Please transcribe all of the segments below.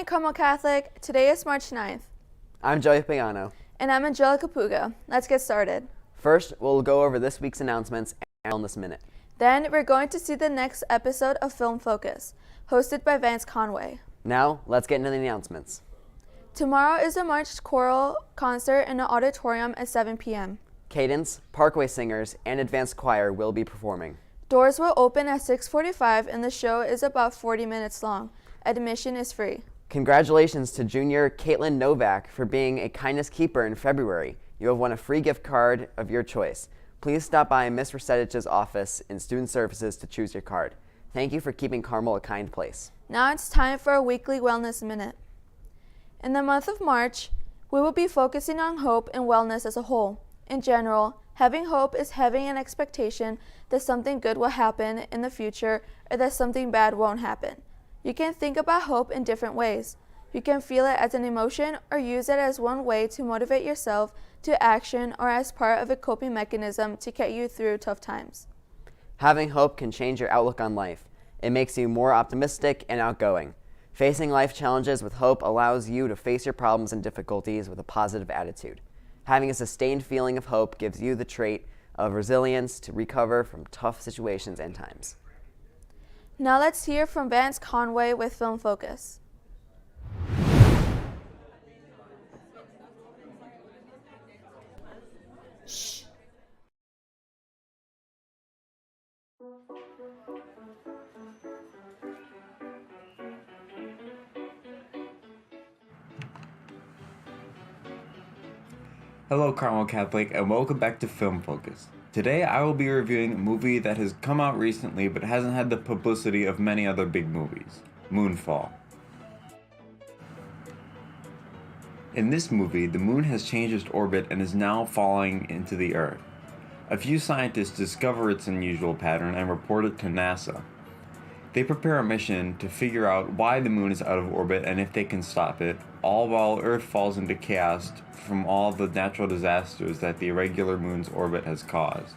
Carmel Catholic. Today is March 9th. I'm Joey Pagano. And I'm Angelica Puga. Let's get started. First, we'll go over this week's announcements and Wellness Minute. Then we're going to see the next episode of Film Focus, hosted by Vance Conway. Now, let's get into the announcements. Tomorrow is a March choral concert in the auditorium at 7 p.m. Cadence, Parkway Singers, and Advanced Choir will be performing. Doors will open at 6:45 and the show is about 40 minutes long. Admission is free. Congratulations to junior Caitlin Novak for being a kindness keeper in February. You have won a free gift card of your choice. Please stop by Ms. Rosetich's office in Student Services to choose your card. Thank you for keeping Carmel a kind place. Now it's time for a weekly Wellness Minute. In the month of March, we will be focusing on hope and wellness as a whole. In general, having hope is having an expectation that something good will happen in the future or that something bad won't happen. You can think about hope in different ways. You can feel it as an emotion or use it as one way to motivate yourself to action or as part of a coping mechanism to get you through tough times. Having hope can change your outlook on life. It makes you more optimistic and outgoing. Facing life challenges with hope allows you to face your problems and difficulties with a positive attitude. Having a sustained feeling of hope gives you the trait of resilience to recover from tough situations and times. Now let's hear from Vance Conway with Film Focus. Shh. Hello Carmel Catholic and welcome back to Film Focus. Today I will be reviewing a movie that has come out recently but hasn't had the publicity of many other big movies, Moonfall. In this movie, the moon has changed its orbit and is now falling into the Earth. A few scientists discover its unusual pattern and report it to NASA. They prepare a mission to figure out why the moon is out of orbit and if they can stop it, all while Earth falls into chaos from all the natural disasters that the irregular moon's orbit has caused.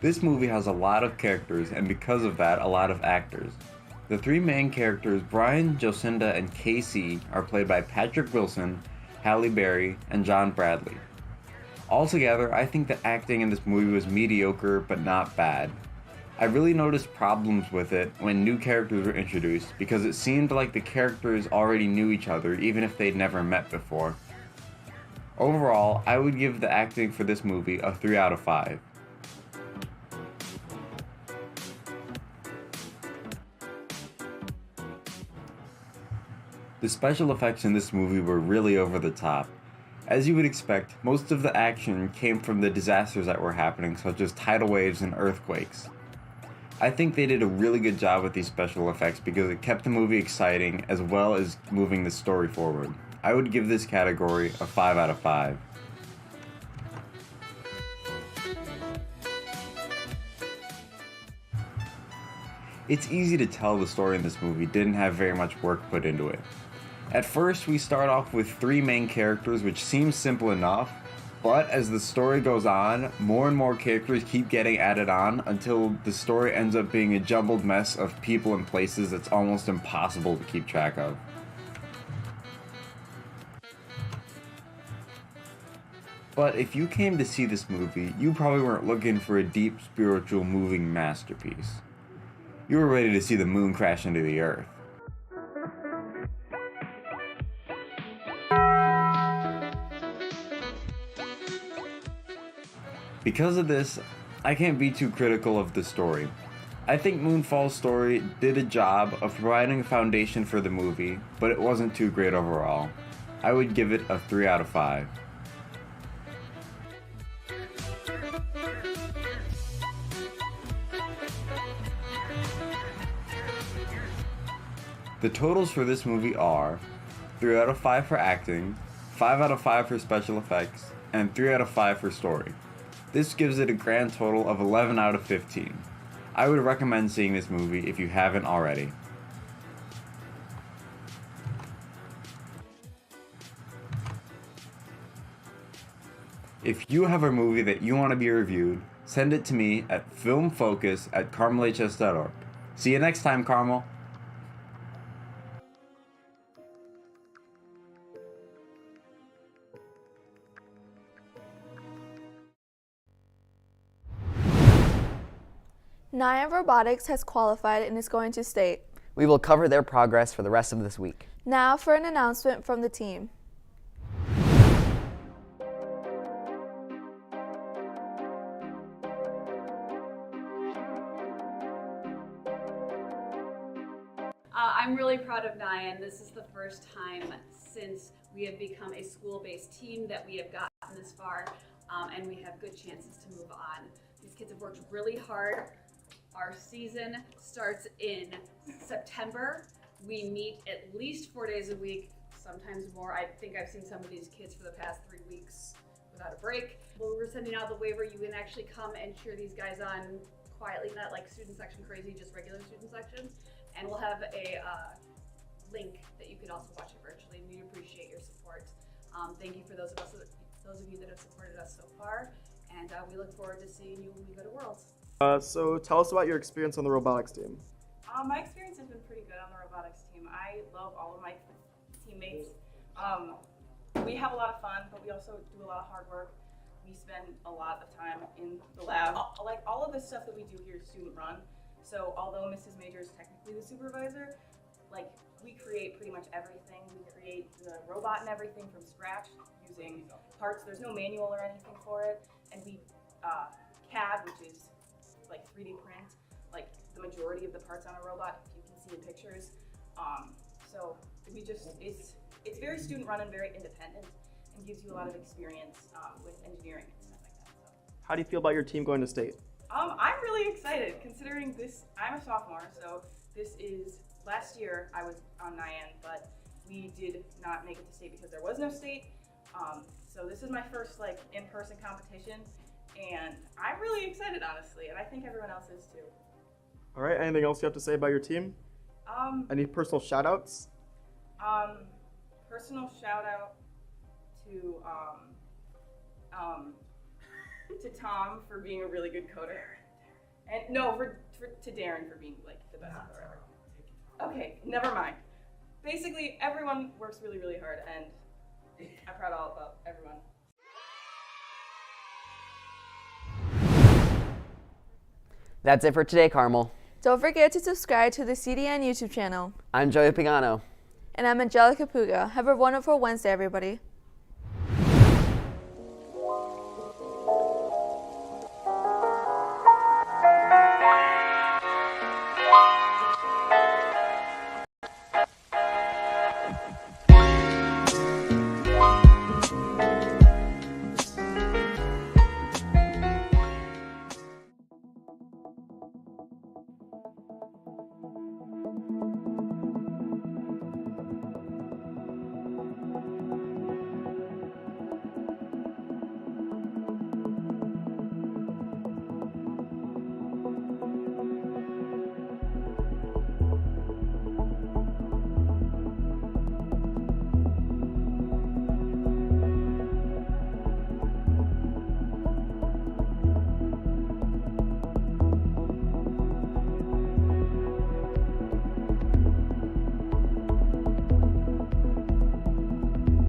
This movie has a lot of characters and because of that, a lot of actors. The three main characters, Brian, Jocinda, and Casey, are played by Patrick Wilson, Halle Berry, and John Bradley. Altogether, I think the acting in this movie was mediocre but not bad. I really noticed problems with it when new characters were introduced because it seemed like the characters already knew each other even if they'd never met before. Overall, I would give the acting for this movie a 3 out of 5. The special effects in this movie were really over the top. As you would expect, most of the action came from the disasters that were happening, such as tidal waves and earthquakes. I think they did a really good job with these special effects because it kept the movie exciting as well as moving the story forward. I would give this category a 5 out of 5. It's easy to tell the story in this movie didn't have very much work put into it. At first, we start off with three main characters, which seems simple enough, but as the story goes on, more and more characters keep getting added on until the story ends up being a jumbled mess of people and places that's almost impossible to keep track of. But if you came to see this movie, you probably weren't looking for a deep, spiritual, moving masterpiece. You were ready to see the moon crash into the Earth. Because of this, I can't be too critical of the story. I think Moonfall's story did a job of providing a foundation for the movie, but it wasn't too great overall. I would give it a 3 out of 5. The totals for this movie are 3 out of 5 for acting, 5 out of 5 for special effects, and 3 out of 5 for story. This gives it a grand total of 11 out of 15. I would recommend seeing this movie if you haven't already. If you have a movie that you want to be reviewed, send it to me at filmfocus@carmelhs.org. See you next time, Carmel. Nyan Robotics has qualified and is going to state. We will cover their progress for the rest of this week. Now for an announcement from the team. I'm really proud of Nyan. This is the first time since we have become a school-based team that we have gotten this far, and we have good chances to move on. These kids have worked really hard. Our season starts in September. We meet at least 4 days a week, sometimes more. I think I've seen some of these kids for the past 3 weeks without a break. When we're sending out the waiver, you can actually come and cheer these guys on quietly, not like student section crazy, just regular student section. And we'll have a link that you can also watch it virtually. We appreciate your support. Thank you for those of you that have supported us so far, and we look forward to seeing you when we go to Worlds. So tell us about your experience on the robotics team. My experience has been pretty good on the robotics team. I love all of my teammates. We have a lot of fun, but we also do a lot of hard work. We spend a lot of time in the lab. Like all of the stuff that we do here is student run. So although Mrs. Major is technically the supervisor, like we create pretty much everything. We create the robot and everything from scratch using parts. There's no manual or anything for it. And we CAD, which is like 3D print, like the majority of the parts on a robot, you can see in pictures. So we just, it's very student run and very independent and gives you a lot of experience with engineering and stuff like that. So. How do you feel about your team going to state? I'm really excited considering this, I'm a sophomore, so this is, last year I was on Nyan, but we did not make it to state because there was no state. So this is my first like in-person competition, and I'm really excited honestly, and I think everyone else is too. All right, anything else you have to say about your team? Any personal shout outs? Personal shout out to Tom for being a really good coder, and no, to Darren for being like the best coder ever. Okay, never mind. Basically, everyone works really, really hard, and I'm proud of everyone. That's it for today, Carmel. Don't forget to subscribe to the CDN YouTube channel. I'm Joey Pagano. And I'm Angelica Puga. Have a wonderful Wednesday, everybody.